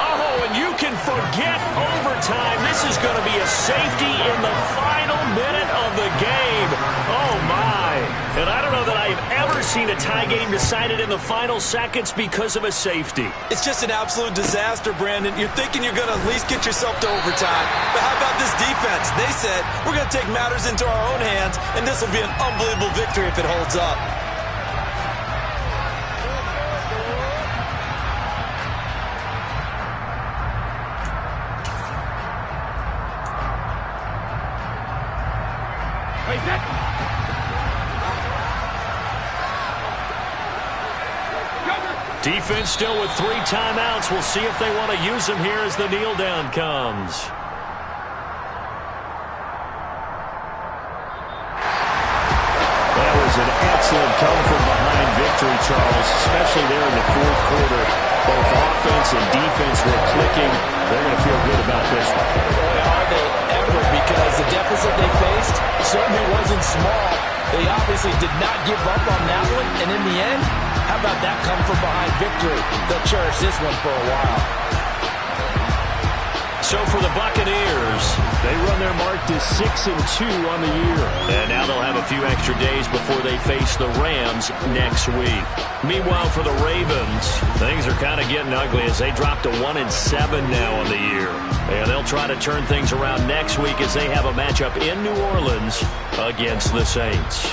Oh, and you can forget overtime. This is going to be a safety in the final minute of the game. Oh, my. And I don't know that I've ever seen a tie game decided in the final seconds because of a safety. It's just an absolute disaster, Brandon. You're thinking you're going to at least get yourself to overtime. But how about this defense? They said, we're going to take matters into our own hands, and this will be an unbelievable victory if it holds up. Defense still with 3 timeouts. We'll see if they want to use them here as the kneel down comes. That was an excellent come-from-behind victory, Charles, especially there in the fourth quarter. Both offense and defense were clicking. They're going to feel good about this one. Boy, are they ever, because the deficit they faced certainly wasn't small. They obviously did not give up on that one, and in the end, how about that come-from-behind victory? They'll cherish this one for a while. So for the Buccaneers, they run their mark to 6-2 on the year. And now they'll have a few extra days before they face the Rams next week. Meanwhile, for the Ravens, things are kind of getting ugly as they drop to 1-7 now on the year. And they'll try to turn things around next week as they have a matchup in New Orleans against the Saints.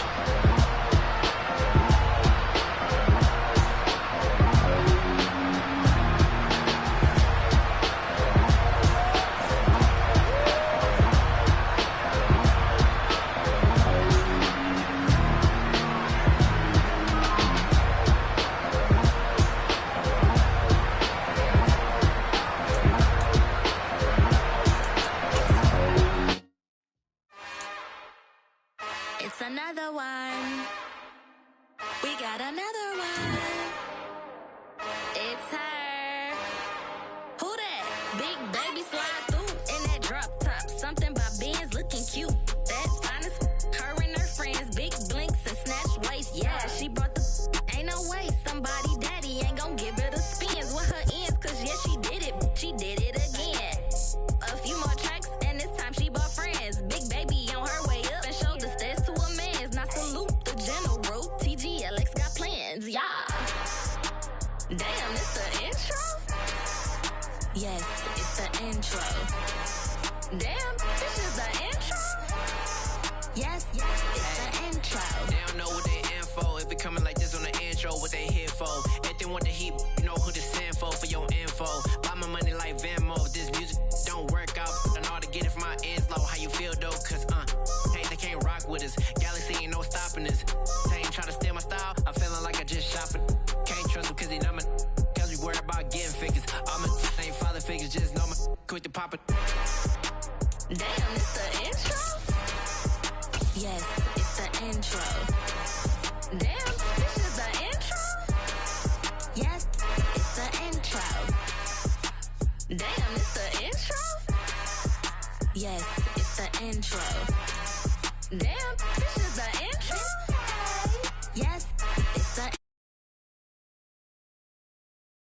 It's another one. We got another one. It's her. Who that? Big baby slide through in that drop top. Something by Benz looking cute. That finest. Her and her friends. Big blinks and snatch waist. Yeah, she brought the. Ain't no way. Somebody daddy ain't gon' give her the spins with her ends. Cause yeah, she did it. She did it again. A few more tracks and this time she bought friends. Big baby on her way up and showed the stairs to a man's. Now salute the general. TGLX got plans, yeah. Damn, it's the intro? Yes, it's the intro. Damn, this is the intro? Yes, it's the intro. They don't know what they in for. If it coming like this on the intro, what they here for? If they want the heat, you know who to send for your info. Buy my money like Venmo. This music don't work out. I know how to get it from my ends low. How you feel though? Cause hey, they can't rock with us. Galaxy ain't no stopping us. They ain't try to steal my style. I'm feeling like I just shopping. Can't trust them cause they know my. Cause we worried about getting figures. All my ain't father figures. Just know my quick to pop it. Damn, it's the intro? Yes, it's the intro. Damn, this is the intro? Yes, it's the intro. Damn, it's the intro? Yes, it's the intro. Damn, this is the intro?